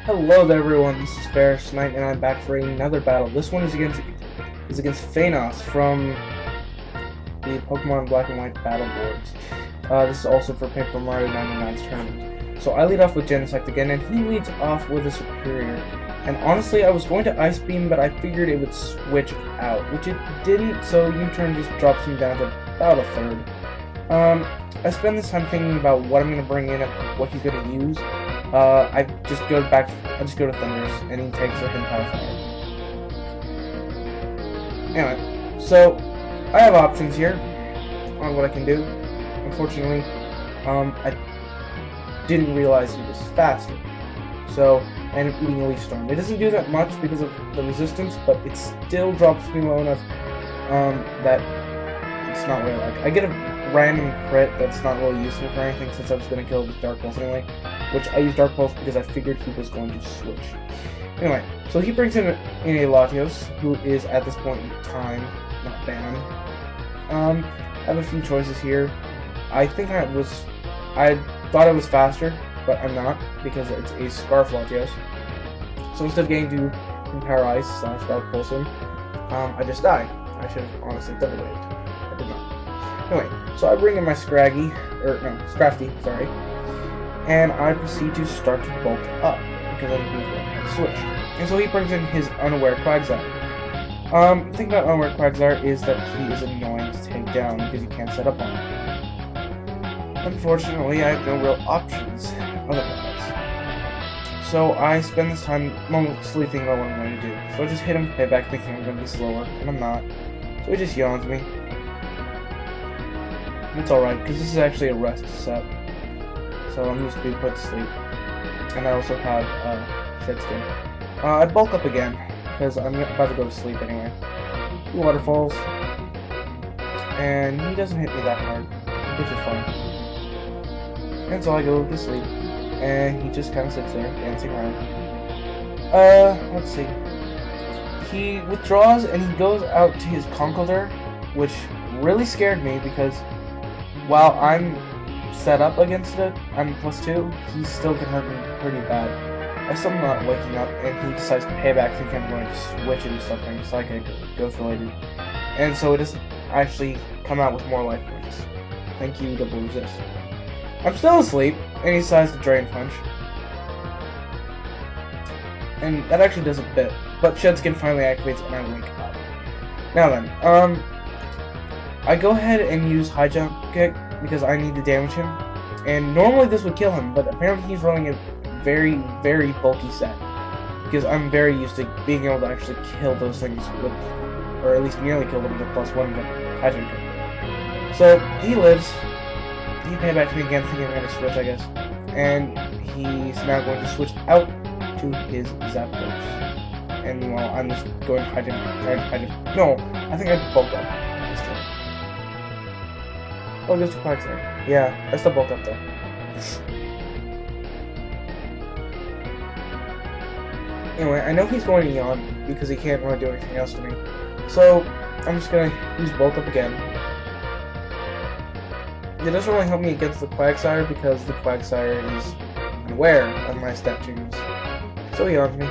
Hello there everyone, this is FharasKn and I'm back for another battle. This one is against FEYN05 from the Pokemon Black and White battle boards. This is also for Paper Mario 99's tournament. So I lead off with Genesect again, and he leads off with a Superior. And honestly, I was going to Ice Beam, but I figured it would switch out, which it didn't, so U-Turn just drops me down to about a third. I spend this time thinking about what I'm going to bring in and what he's going to use. I just go to Thunders, and he takes a hit Power Fire. Anyway, so I have options here on what I can do. Unfortunately, I didn't realize he was faster, so I ended up eating a Leaf Storm. It doesn't do that much because of the resistance, but it still drops me low enough that it's not really like I get a random crit that's not really useful for anything since I was going to kill with Dark Pulse anyway, which I used Dark Pulse because I figured he was going to switch. Anyway, so he brings in a Latios, who is at this point in time not banned. I have a few choices here. I think I thought I was faster, but I'm not because it's a Scarf Latios. So instead of getting to Power Ice / Dark Pulse him, I just die. I should have honestly double waved. I did not. Anyway, so I bring in my Scrafty, sorry, and I proceed to start to bulk up because I'm going to switch. And so he brings in his Unaware Quagsire. The thing about Unaware Quagsire is that he is annoying to take down because you can't set up on him. Unfortunately, I have no real options otherwise. So I spend this time mostly thinking about what I'm going to do. So I just hit him payback thinking I'm going to be slower, and I'm not. So he just yawns me. It's alright, because this is actually a rest set. So I'm used to being put to sleep. And I also have Shedskin. I bulk up again, because I'm about to go to sleep anyway. 2 waterfalls. And he doesn't hit me that hard, which is fine. And so I go to sleep. And he just kind of sits there, dancing around. Let's see. He withdraws and he goes out to his Conkeldurr, which really scared me because while I'm set up against it, I'm +2, he still can hurt me pretty bad. I still am not waking up, and he decides to pay back thinking I'm going to switch into something. It's like a ghost related. And so it doesn't actually come out with more life points. Thank you, Double Resist. I'm still asleep, and he decides to Drain Punch. And that actually does a bit, but Shedskin finally activates and I wake up. Now then, I go ahead and use High Jump Kick because I need to damage him. And normally this would kill him, but apparently he's running a very, very bulky set. Because I'm very used to being able to actually kill those things with, or at least nearly kill them with a +1 High Jump Kick. So, he lives. He paid back to me again thinking I'm going to switch, I guess. And he's now going to switch out to his Zapdos. And meanwhile, I'm just going High Jump. No, I think I bulked up this time. Oh, there's 2 Quacks there. Yeah, I still bulked up though. Anyway, I know he's going to yawn because he can't really do anything else to me. So, I'm just going to use bulk up again. It doesn't really help me against the Quagsire because the Quagsire is aware of my stat changes. So he yawns me.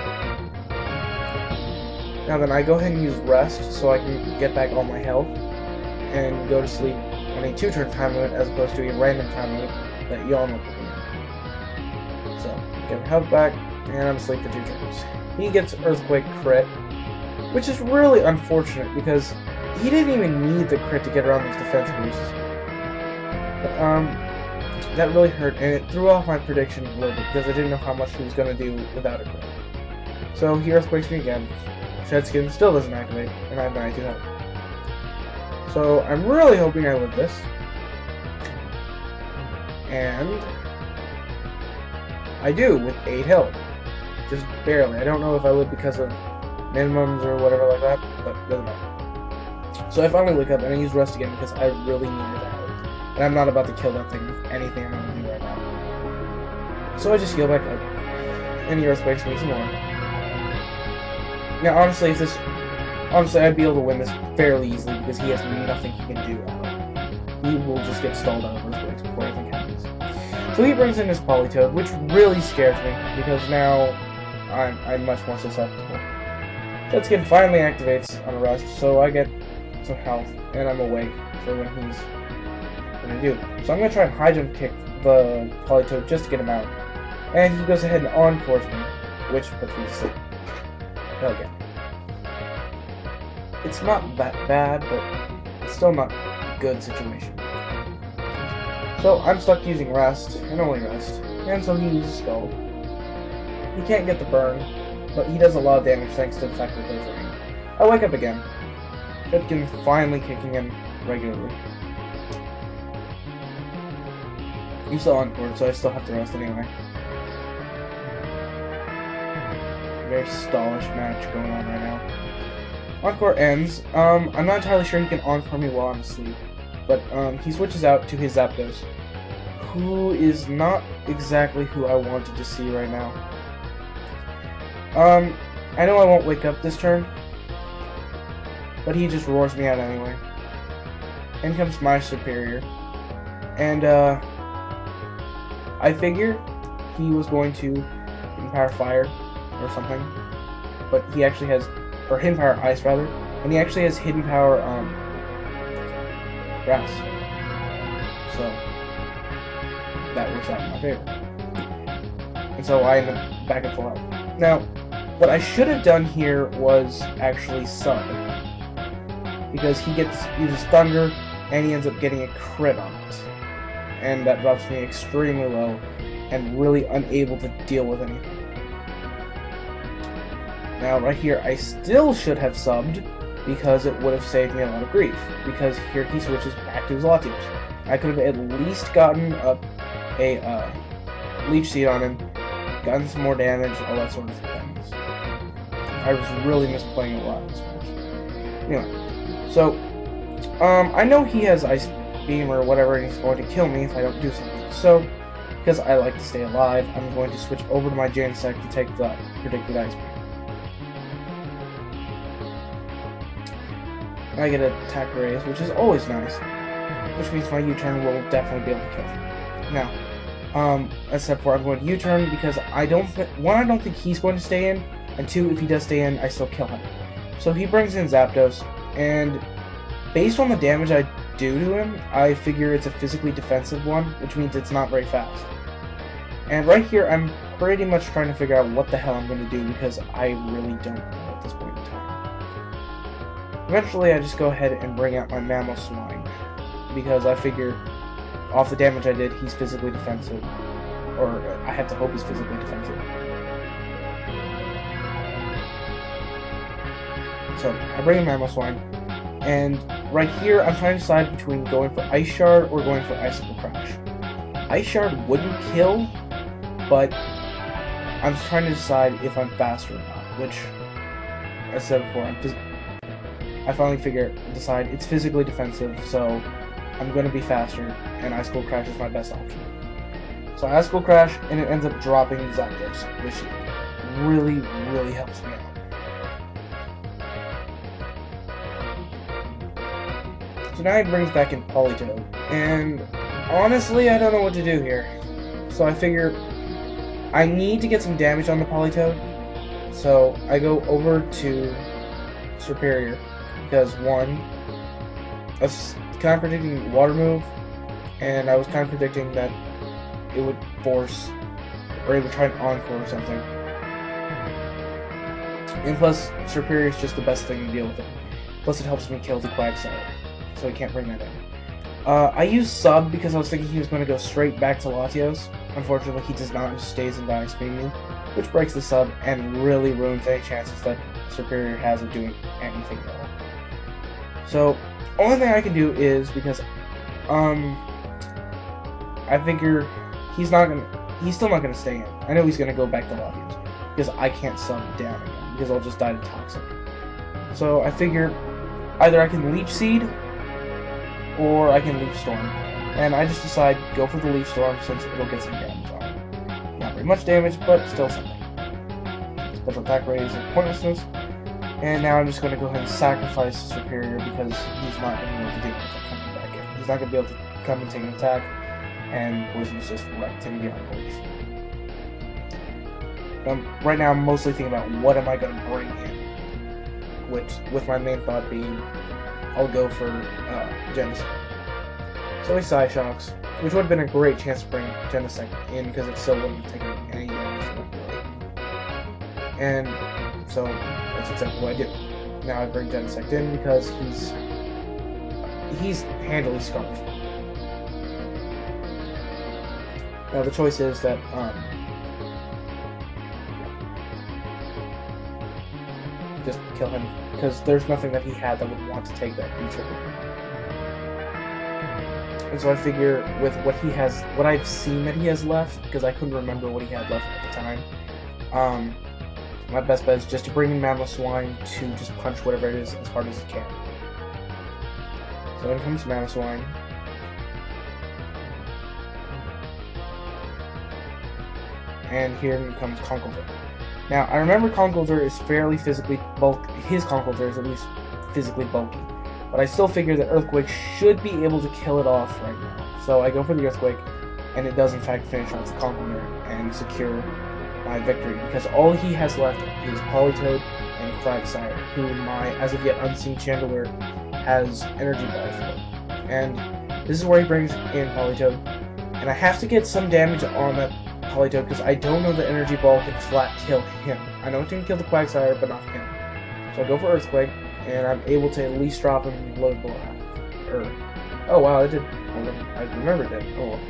Now then, I go ahead and use Rest so I can get back all my health and go to sleep on a 2-turn time limit as opposed to a random time limit that y'all know. So, get my health back, and I'm asleep for 2 turns. He gets Earthquake crit, which is really unfortunate because he didn't even need the crit to get around these defense boosts. But, that really hurt, and it threw off my prediction a little bit because I didn't know how much he was going to do without a crit. So he Earthquakes me again. Shedskin still doesn't activate, and I have 92 health. So I'm really hoping I live this. And I do with 8 health. Just barely. I don't know if I live because of minimums or whatever like that, but it doesn't matter. So I finally wake up and I use Rest again because I really needed that. And I'm not about to kill that thing with anything I'm going to do right now. So I just heal back up. And he Earthquakes me some more. Now honestly, I'd be able to win this fairly easily because he has nothing he can do. He will just get stalled out of Earthquakes before anything happens. So he brings in his Politoed, which really scares me because now I'm much more susceptible. FharasKn finally activates on a rest, so I get some health, and I'm awake for when he's gonna do. So I'm gonna try and high jump kick the Polytoad just to get him out. And he goes ahead and encores me, which puts me to sleep. Okay. It's not that bad, but it's still not a good situation. So I'm stuck using rest, and only rest, and so he uses Skull. He can't get the burn, but he does a lot of damage thanks to the fact that there's rain. I wake up again. FharasKn finally kicking him regularly. He's still encored, so I still have to rest anyway. Very stallish match going on right now. Encore ends. I'm not entirely sure he can encore me while I'm asleep, but he switches out to his Zapdos, who is not exactly who I wanted to see right now. I know I won't wake up this turn, but he just roars me out anyway. In comes my Superior, and I figure he was going to Empower Fire or something, but he actually has, or Hidden Power Ice rather, and he actually has Hidden Power Grass. So that works out in my favor. And so I end up back at full health. Now, what I should have done here was actually sub, because he uses Thunder, and he ends up getting a crit on it, and that drops me extremely low, and really unable to deal with anything. Now, right here, I still should have subbed, because it would have saved me a lot of grief, because here he switches back to his Latios. I could have at least gotten up a Leech Seed on him, gotten some more damage, all that sort of things. I was really misplaying a lot this match. Anyway, so, I know he has Ice Beam or whatever, and he's going to kill me if I don't do something. So, because I like to stay alive, I'm going to switch over to my Jansec to take the predicted Ice Beam. I get an attack raise, which is always nice, which means my U-turn will definitely be able to kill him. Now, except for I'm going to U-turn because I don't think he's going to stay in, and two, if he does stay in, I still kill him. So he brings in Zapdos, and based on the damage I do to him, I figure it's a physically defensive one, which means it's not very fast. And right here, I'm pretty much trying to figure out what the hell I'm going to do because I really don't know at this point in time. Eventually, I just go ahead and bring out my Mamoswine, because I figure, off the damage I did, he's physically defensive. Or, I have to hope he's physically defensive. So, I bring in Mamoswine, and right here, I'm trying to decide between going for Ice Shard or going for Icicle Crash. Ice Shard wouldn't kill, but I'm trying to decide if I'm faster or not, which, as I said before, I finally decide it's physically defensive, so I'm going to be faster, and Icicle Crash is my best option. So I Icicle Crash, and it ends up dropping Zapdos, which really, really helps me out. So now he brings back in Polytoad, and honestly, I don't know what to do here. So I figure I need to get some damage on the Polytoad, so I go over to Superior. Because one, I was kind of predicting Water Move, and I was kind of predicting that it would force, or it would try an Encore or something. And plus, Superior is just the best thing to deal with it. Plus, it helps me kill the Quagsire, so he can't bring that in. I used Sub because I was thinking he was going to go straight back to Latios. Unfortunately, he does not, and stays in Ice Beam me, which breaks the Sub and really ruins any chances that Superior has of doing anything at all. So, only thing I can do is, because, I figure he's still not gonna stay in. I know he's gonna go back to Latios, because I can't sub down again, because I'll just die to Toxic. So, I figure either I can Leech Seed, or I can Leaf Storm. And I just decide, go for the Leaf Storm, since it'll get some damage on it. Not very much damage, but still something. Special attack raise and pointlessness. And now I'm just going to go ahead and sacrifice Superior because he's not going to be able to do anything coming back in. He's not going to be able to come and take an attack, and Poison's just wrecked him beyond belief. Right now, I'm mostly thinking about what am I going to bring in, which, with my main thought being, I'll go for Genesect. So he Psyshocks, which would have been a great chance to bring Genesect in because it still wouldn't have taken any damage from it, really. And so that's exactly what I did. Now I bring Genesect in because he's handily scarfed. Now the choice is that just kill him because there's nothing that he had that would want to take that creature. And so I figure with what he has, what I've seen that he has left, because I couldn't remember what he had left at the time, my best bet is just to bring in Mamoswine to just punch whatever it is as hard as he can. So in comes Mamoswine. And here comes Conkeldurr. Now, I remember Conkeldurr is fairly physically bulky. His Conkeldurr is at least physically bulky. But I still figure that Earthquake should be able to kill it off right now. So I go for the Earthquake, and it does in fact finish off the Conkeldurr and secure my victory. Because all he has left is Politoed and Quagsire, who my as of yet unseen Chandelure has Energy Ball for. And this is where he brings in Politoed. And I have to get some damage on that Politoed because I don't know the Energy Ball can flat kill him. I know it can kill the Quagsire, but not him. So I go for Earthquake, and I'm able to at least drop him load below half. Oh wow, it did. I remember it did. Oh well.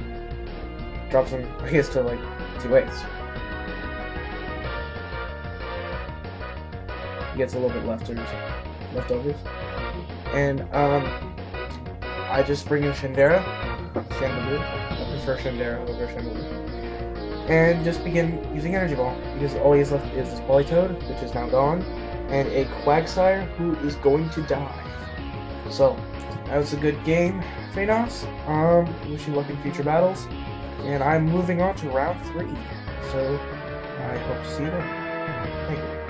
Drops him, I guess, to like 2/8. He gets a little bit leftovers. And I just bring in Chandelure. I prefer Chandelure over Chandelure. And just begin using Energy Ball, because all he has left is this Politoed, which is now gone, and a Quagsire who is going to die. So, that was a good game, FEYN05. Wish you luck in future battles, and I'm moving on to round 3. So, I hope to see you there. Thank you.